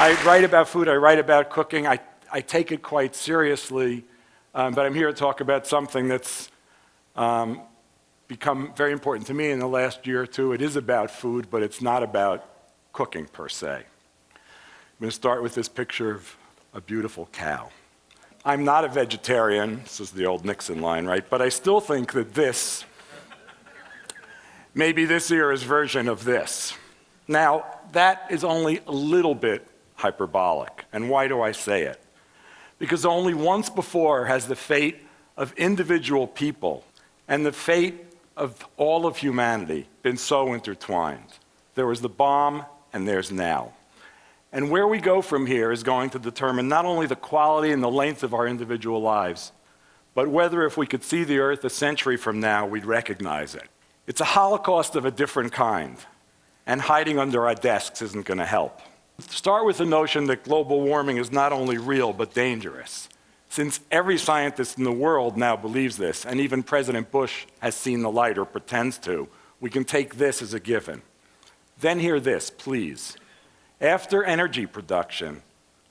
I write about food, I write about cooking, I take it quite seriously, but I'm here to talk about something that's become very important to me in the last year or two. It is about food, but it's not about cooking per se. I'm going to start with this picture of a beautiful cow. I'm not a vegetarian, this is the old Nixon line, right? But I still think that this may be this era's version of this. Now, that is only a little bit hyperbolic. And why do I say it? Because only once before has the fate of individual people and the fate of all of humanity been so intertwined. There was the bomb, and there's now. And where we go from here is going to determine not only the quality and the length of our individual lives, but whether if we could see the Earth a century from now, we'd recognize it. It's a Holocaust of a different kind, and hiding under our desks isn't going to help. Start with the notion that global warming is not only real, but dangerous. Since every scientist in the world now believes this, and even President Bush has seen the light or pretends to, we can take this as a given. Then hear this, please. After energy production,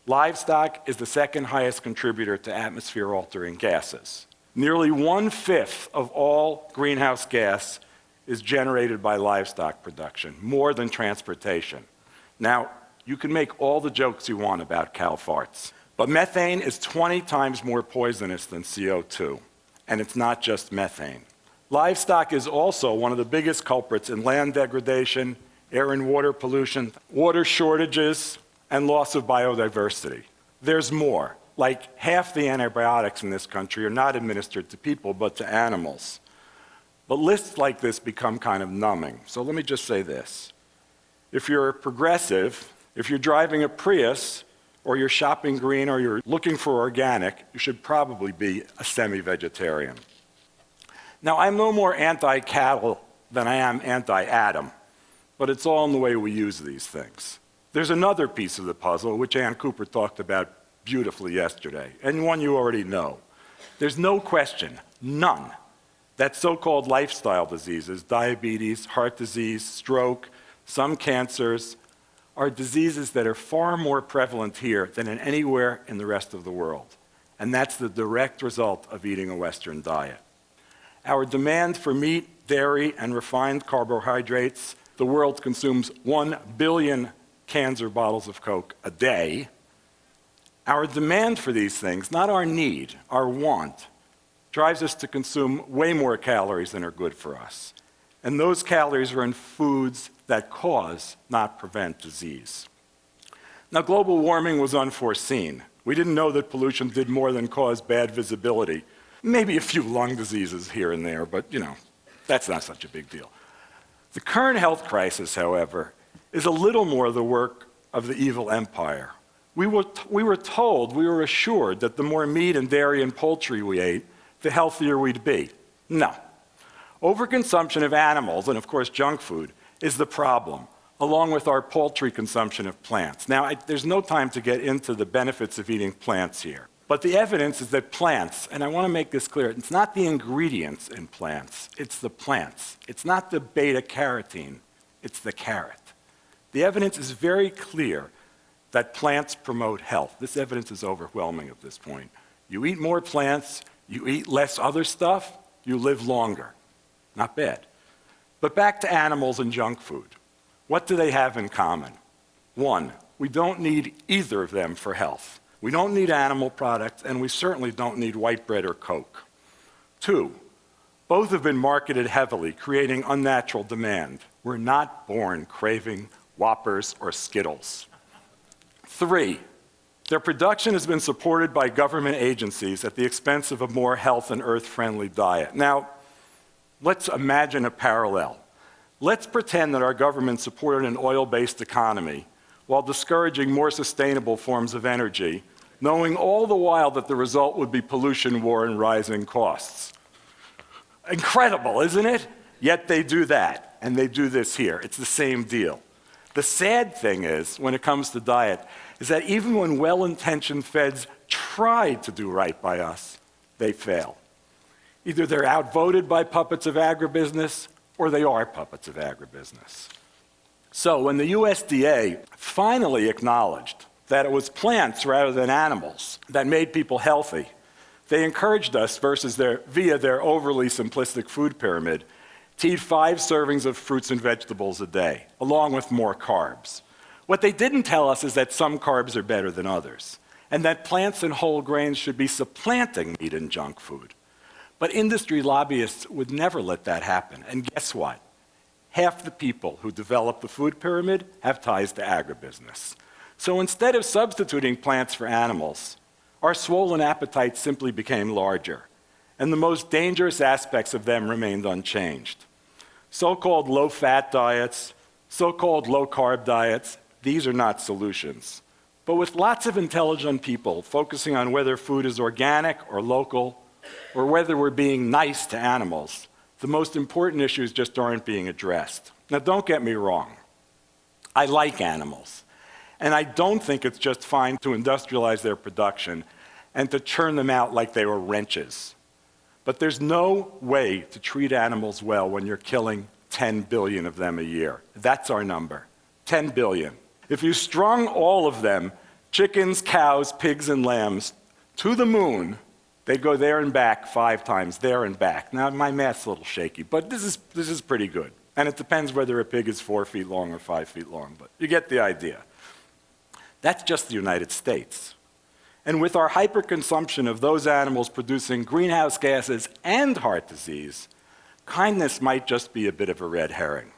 livestock is the second highest contributor to atmosphere-altering gases. Nearly 1/5 of all greenhouse gas is generated by livestock production, more than transportation. Now, you can make all the jokes you want about cow farts, but methane is 20 times more poisonous than CO2, and it's not just methane. Livestock is also one of the biggest culprits in land degradation, air and water pollution, water shortages, and loss of biodiversity. There's more. Like half the antibiotics in this country are not administered to people, but to animals. But lists like this become kind of numbing. So let me just say this. If you're a progressive, if you're driving a Prius, or you're shopping green, or you're looking for organic, you should probably be a semi-vegetarian. Now, I'm no more anti-cattle than I am anti-Adam, but it's all in the way we use these things. There's another piece of the puzzle, which Ann Cooper talked about beautifully yesterday, and one you already know. There's no question, none, that so-called lifestyle diseases, diabetes, heart disease, stroke, some cancers, are diseases that are far more prevalent here than in anywhere in the rest of the world. And that's the direct result of eating a Western diet. Our demand for meat, dairy, and refined carbohydrates, the world consumes 1 billion cans or bottles of Coke a day. Our demand for these things, not our need, our want, drives us to consume way more calories than are good for us. And those calories are in foods that cause, not prevent, disease. Now, global warming was unforeseen. We didn't know that pollution did more than cause bad visibility. Maybe a few lung diseases here and there, but that's not such a big deal. The current health crisis, however, is a little more the work of the evil empire. We were assured that the more meat and dairy and poultry we ate, the healthier we'd be. No. Overconsumption of animals, and of course junk food, is the problem, along with our paltry consumption of plants. Now, there's no time to get into the benefits of eating plants here, but the evidence is that plants, and I want to make this clear, it's not the ingredients in plants, it's the plants. It's not the beta-carotene, it's the carrot. The evidence is very clear that plants promote health. This evidence is overwhelming at this point. You eat more plants, you eat less other stuff, you live longer. Not bad. But back to animals and junk food. What do they have in common? One, we don't need either of them for health. We don't need animal products, and we certainly don't need white bread or Coke. Two, both have been marketed heavily, creating unnatural demand. We're not born craving Whoppers or Skittles. Three, their production has been supported by government agencies at the expense of a more health and earth-friendly diet. Now, let's imagine a parallel. Let's pretend that our government supported an oil-based economy while discouraging more sustainable forms of energy, knowing all the while that the result would be pollution, war, and rising costs. Incredible, isn't it? Yet they do that, and they do this here. It's the same deal. The sad thing is, when it comes to diet, is that even when well-intentioned feds try to do right by us, they fail. Either they're outvoted by puppets of agribusiness, or they are puppets of agribusiness. So when the USDA finally acknowledged that it was plants rather than animals that made people healthy. They encouraged us, via their overly simplistic food pyramid, to eat 5 servings of fruits and vegetables a day, along with more carbs. What they didn't tell us is that some carbs are better than others, and that plants and whole grains should be supplanting meat and junk food. But industry lobbyists would never let that happen, and guess what? Half the people who develop the food pyramid have ties to agribusiness. So instead of substituting plants for animals, our swollen appetites simply became larger, and the most dangerous aspects of them remained unchanged. So-called low-fat diets, so-called low-carb diets, these are not solutions. But with lots of intelligent people focusing on whether food is organic or local, or whether we're being nice to animals, the most important issues just aren't being addressed. Now, don't get me wrong. I like animals, and I don't think it's just fine to industrialize their production and to churn them out like they were wrenches. But there's no way to treat animals well when you're killing 10 billion of them a year. That's our number, 10 billion. If you strung all of them, chickens, cows, pigs, and lambs, to the moon, they'd go there and back 5 times, there and back. Now, my math's a little shaky, but this is pretty good. And it depends whether a pig is 4 feet long or 5 feet long, but you get the idea. That's just the United States. And with our hyperconsumption of those animals producing greenhouse gases and heart disease, kindness might just be a bit of a red herring.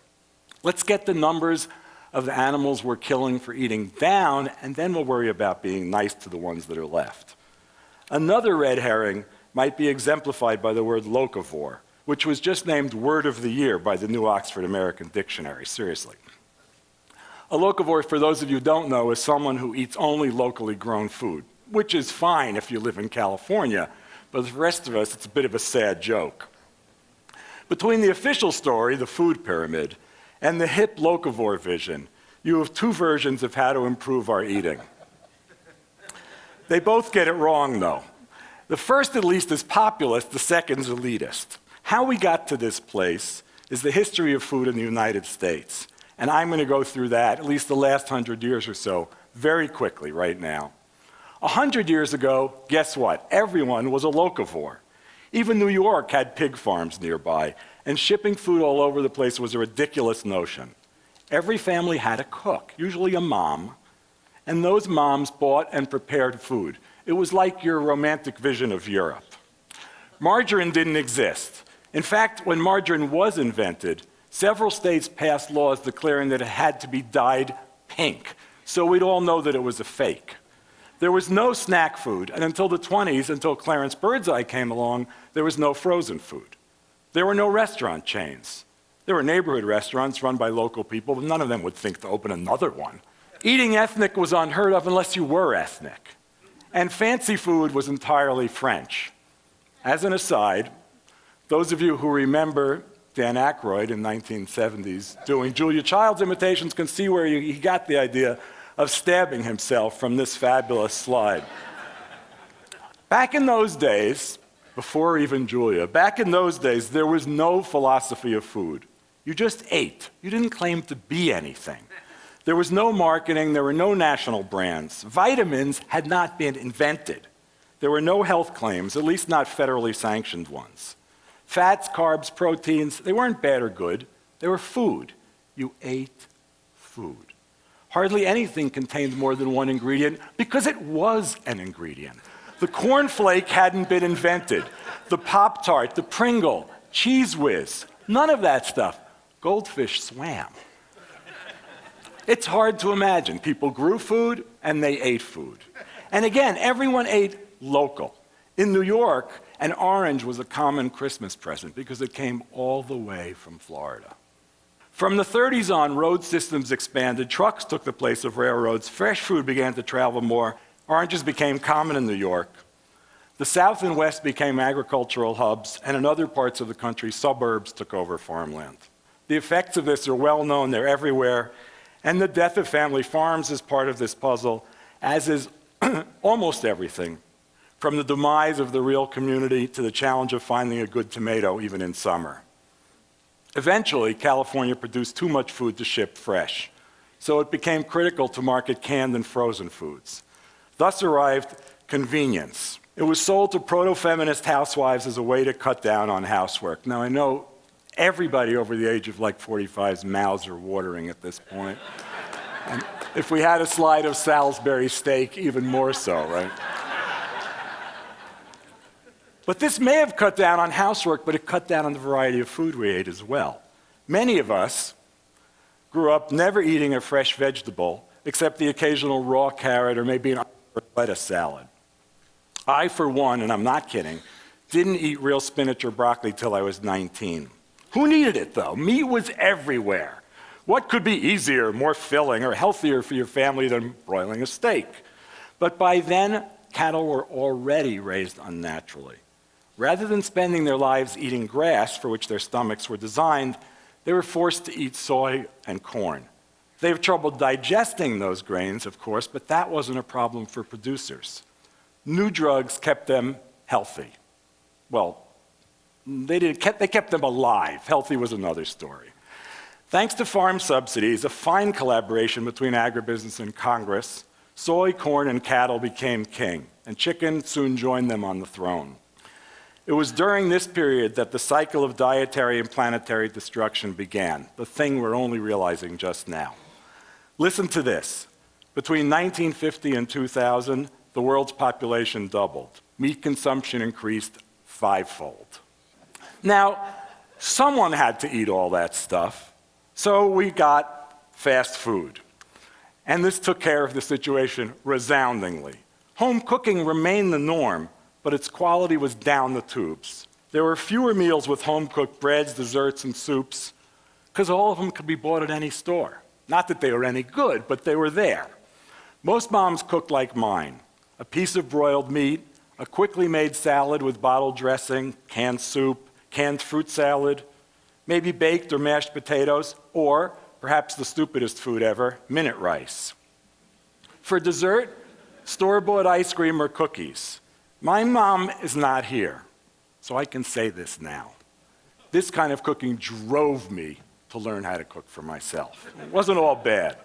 Let's get the numbers of the animals we're killing for eating down, and then we'll worry about being nice to the ones that are left. Another red herring might be exemplified by the word locavore, which was just named Word of the Year by the New Oxford American Dictionary, seriously. A locavore, for those of you who don't know, is someone who eats only locally grown food, which is fine if you live in California, but for the rest of us, it's a bit of a sad joke. Between the official story, the food pyramid, and the hip locavore vision, you have 2 versions of how to improve our eating. They both get it wrong, though. The first, at least, is populist, the second's elitist. How we got to this place is the history of food in the United States, and I'm going to go through that, at least the last 100 years or so, very quickly right now. 100 years ago, guess what? Everyone was a locavore. Even New York had pig farms nearby, and shipping food all over the place was a ridiculous notion. Every family had a cook, usually a mom, and those moms bought and prepared food. It was like your romantic vision of Europe. Margarine didn't exist. In fact, when margarine was invented, several states passed laws declaring that it had to be dyed pink, so we'd all know that it was a fake. There was no snack food, and until the 20s, until Clarence Birdseye came along, there was no frozen food. There were no restaurant chains. There were neighborhood restaurants run by local people, but none of them would think to open another one. Eating ethnic was unheard of unless you were ethnic. And fancy food was entirely French. As an aside, those of you who remember Dan Aykroyd in the 1970s doing Julia Child's imitations can see where he got the idea of stabbing himself from this fabulous slide. Back in those days, before even Julia, back in those days, there was no philosophy of food. You just ate. You didn't claim to be anything. There was no marketing. There were no national brands. Vitamins had not been invented. There were no health claims, at least not federally sanctioned ones. Fats, carbs, proteins, they weren't bad or good. They were food. You ate food. Hardly anything contained more than one ingredient because it was an ingredient. The cornflake hadn't been invented. The Pop-Tart, the Pringle, Cheese Whiz, none of that stuff. Goldfish swam. It's hard to imagine. People grew food and they ate food. And again, everyone ate local. In New York, an orange was a common Christmas present because it came all the way from Florida. From the 30s on, road systems expanded, trucks took the place of railroads, fresh food began to travel more, oranges became common in New York. The South and West became agricultural hubs, and in other parts of the country, suburbs took over farmland. The effects of this are well known, they're everywhere, and the death of family farms is part of this puzzle, as is almost everything, from the demise of the real community to the challenge of finding a good tomato even in summer. Eventually, California produced too much food to ship fresh. so it became critical to market canned and frozen foods. Thus arrived convenience. It was sold to proto-feminist housewives as a way to cut down on housework. Now, I know everybody over the age of like 45's mouths are watering at this point. And if we had a slide of Salisbury steak, even more so, right? But this may have cut down on housework, but it cut down on the variety of food we ate as well. Many of us grew up never eating a fresh vegetable, except the occasional raw carrot or maybe an lettuce salad. I, for one, and I'm not kidding, didn't eat real spinach or broccoli till I was 19. Who needed it, though? Meat was everywhere. What could be easier, more filling, or healthier for your family than broiling a steak? But by then, cattle were already raised unnaturally. Rather than spending their lives eating grass, for which their stomachs were designed, they were forced to eat soy and corn. They have trouble digesting those grains, of course, but that wasn't a problem for producers. New drugs kept them healthy. Well, they kept them alive. Healthy was another story. Thanks to farm subsidies, a fine collaboration between agribusiness and Congress, soy, corn, and cattle became king, and chicken soon joined them on the throne. It was during this period that the cycle of dietary and planetary destruction began, the thing we're only realizing just now. Listen to this. Between 1950 and 2000, the world's population doubled. Meat consumption increased fivefold. Now, someone had to eat all that stuff, so we got fast food. And this took care of the situation resoundingly. Home cooking remained the norm, but its quality was down the tubes. There were fewer meals with home-cooked breads, desserts, and soups, because all of them could be bought at any store. Not that they were any good, but they were there. Most moms cooked like mine. A piece of broiled meat, a quickly made salad with bottled dressing, canned soup, canned fruit salad, maybe baked or mashed potatoes, or, perhaps the stupidest food ever, minute rice. For dessert, store-bought ice cream or cookies. My mom is not here, so I can say this now. This kind of cooking drove me to learn how to cook for myself. It wasn't all bad.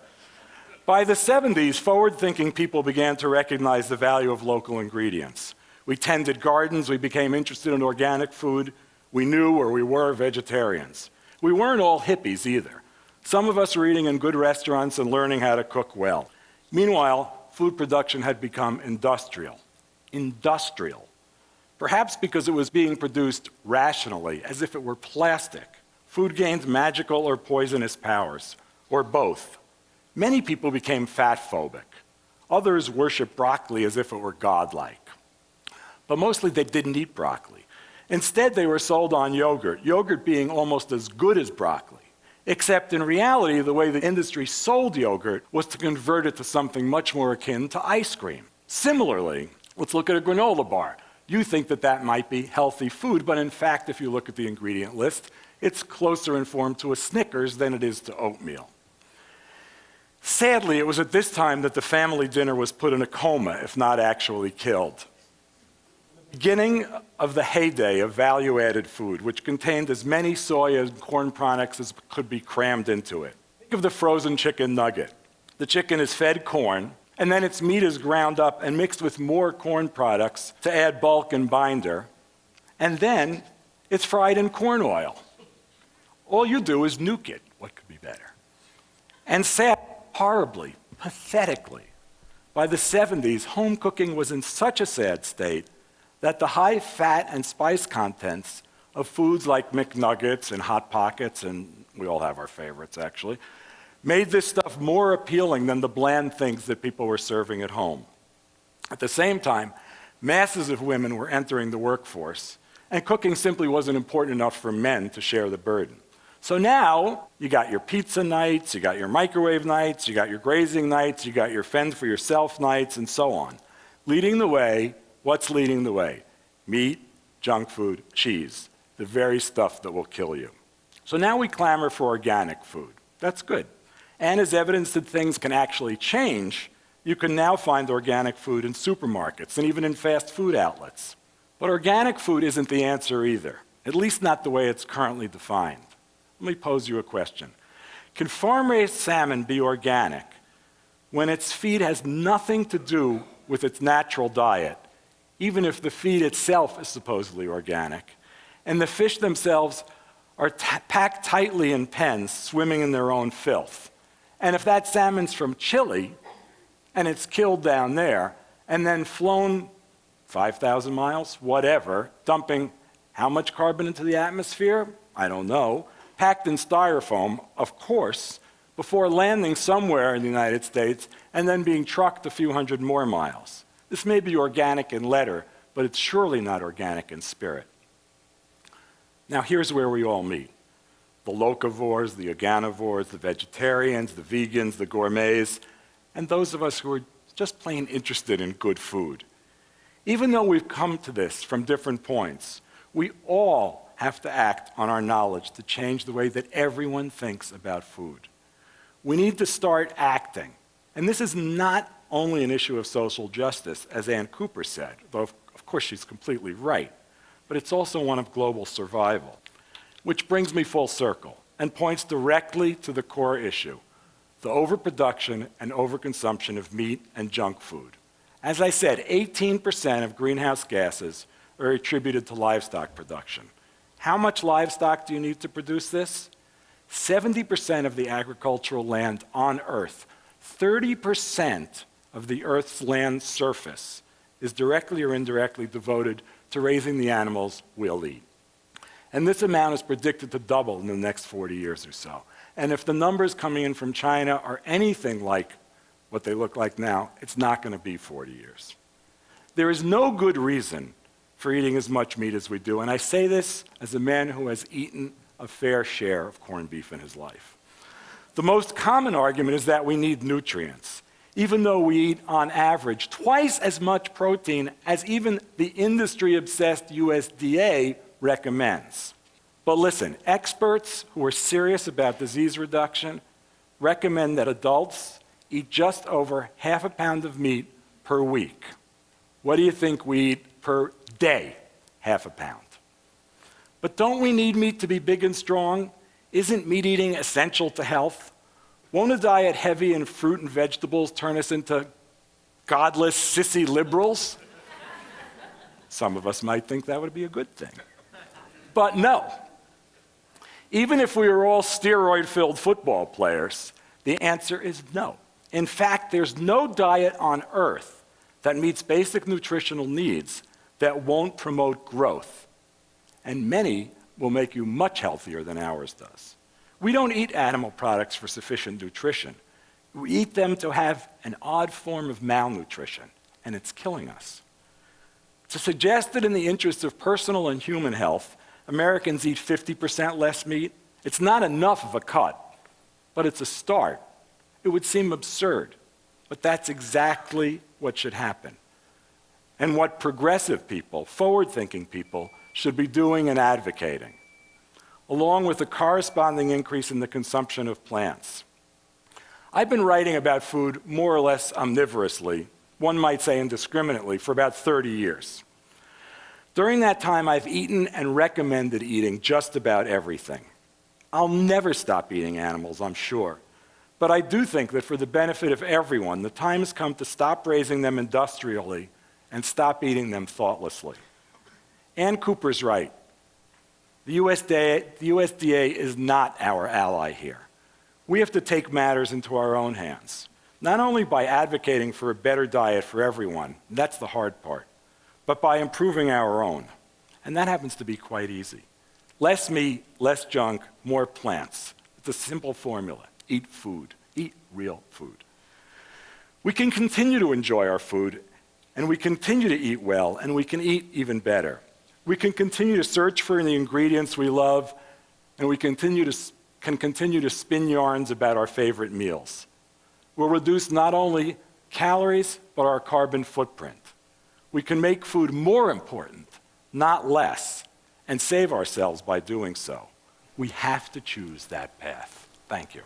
By the 70s, forward-thinking people began to recognize the value of local ingredients. We tended gardens, we became interested in organic food, we knew or we were vegetarians. We weren't all hippies either. Some of us were eating in good restaurants and learning how to cook well. Meanwhile, food production had become industrial. Industrial. Perhaps because it was being produced rationally, as if it were plastic. Food gained magical or poisonous powers, or both. Many people became fat-phobic. Others worshiped broccoli as if it were godlike. But mostly they didn't eat broccoli. Instead, they were sold on yogurt, yogurt being almost as good as broccoli. Except in reality, the way the industry sold yogurt was to convert it to something much more akin to ice cream. Similarly, let's look at a granola bar. You think that that might be healthy food, but in fact, if you look at the ingredient list, it's closer in form to a Snickers than it is to oatmeal. Sadly, it was at this time that the family dinner was put in a coma, if not actually killed. Beginning of the heyday of value-added food, which contained as many soy and corn products as could be crammed into it. Think of the frozen chicken nugget. The chicken is fed corn, and then its meat is ground up and mixed with more corn products to add bulk and binder, and then it's fried in corn oil. All you do is nuke it. What could be better? And sad, horribly, pathetically, by the 70s, home cooking was in such a sad state that the high fat and spice contents of foods like McNuggets and Hot Pockets, and we all have our favorites actually, made this stuff more appealing than the bland things that people were serving at home. At the same time, masses of women were entering the workforce, and cooking simply wasn't important enough for men to share the burden. So now, you got your pizza nights, you got your microwave nights, you got your grazing nights, you got your fend for yourself nights, and so on. Leading the way, what's leading the way? Meat, junk food, cheese, the very stuff that will kill you. So now we clamor for organic food. That's good. And as evidence that things can actually change, you can now find organic food in supermarkets and even in fast food outlets. But organic food isn't the answer either, at least not the way it's currently defined. Let me pose you a question. Can farm-raised salmon be organic when its feed has nothing to do with its natural diet, even if the feed itself is supposedly organic, and the fish themselves are packed tightly in pens, swimming in their own filth? And if that salmon's from Chile, and it's killed down there, and then flown 5,000 miles, whatever, dumping how much carbon into the atmosphere? I don't know. Packed in styrofoam, of course, before landing somewhere in the United States and then being trucked a few hundred more miles. This may be organic in letter, but it's surely not organic in spirit. Now here's where we all meet. The locavores, the organivores, the vegetarians, the vegans, the gourmets, and those of us who are just plain interested in good food. Even though we've come to this from different points, we all have to act on our knowledge to change the way that everyone thinks about food. We need to start acting. And this is not only an issue of social justice, as Ann Cooper said, though of course she's completely right, but it's also one of global survival. Which brings me full circle and points directly to the core issue, the overproduction and overconsumption of meat and junk food. As I said, 18% of greenhouse gases are attributed to livestock production. How much livestock do you need to produce this? 70% of the agricultural land on Earth, 30% of the Earth's land surface is directly or indirectly devoted to raising the animals we'll eat. And this amount is predicted to double in the next 40 years or so. And if the numbers coming in from China are anything like what they look like now, it's not going to be 40 years. There is no good reason for eating as much meat as we do, and I say this as a man who has eaten a fair share of corned beef in his life. The most common argument is that we need nutrients, even though we eat, on average, twice as much protein as even the industry-obsessed USDA recommends. But listen, experts who are serious about disease reduction recommend that adults eat just over half a pound of meat per week. What do you think we eat per day? Half a pound. But don't we need meat to be big and strong? Isn't meat eating essential to health? Won't a diet heavy in fruit and vegetables turn us into godless, sissy liberals? Some of us might think that would be a good thing. But no. Even if we were all steroid-filled football players, the answer is no. In fact, there's no diet on Earth that meets basic nutritional needs that won't promote growth. And many will make you much healthier than ours does. We don't eat animal products for sufficient nutrition. We eat them to have an odd form of malnutrition, and it's killing us. To suggest that in the interest of personal and human health, Americans eat 50% less meat, it's not enough of a cut, but it's a start. It would seem absurd, but that's exactly what should happen. And what progressive people, forward-thinking people, should be doing and advocating, along with a corresponding increase in the consumption of plants. I've been writing about food more or less omnivorously, one might say indiscriminately, for about 30 years. During that time, I've eaten and recommended eating just about everything. I'll never stop eating animals, I'm sure. But I do think that for the benefit of everyone, the time has come to stop raising them industrially and stop eating them thoughtlessly. Ann Cooper's right. The USDA is not our ally here. We have to take matters into our own hands, not only by advocating for a better diet for everyone, that's the hard part, but by improving our own. And that happens to be quite easy. Less meat, less junk, more plants. It's a simple formula. Eat food. Eat real food. We can continue to enjoy our food, and we continue to eat well, and we can eat even better. We can continue to search for the ingredients we love, and we can continue to spin yarns about our favorite meals. We'll reduce not only calories, but our carbon footprint. We can make food more important, not less, and save ourselves by doing so. We have to choose that path. Thank you.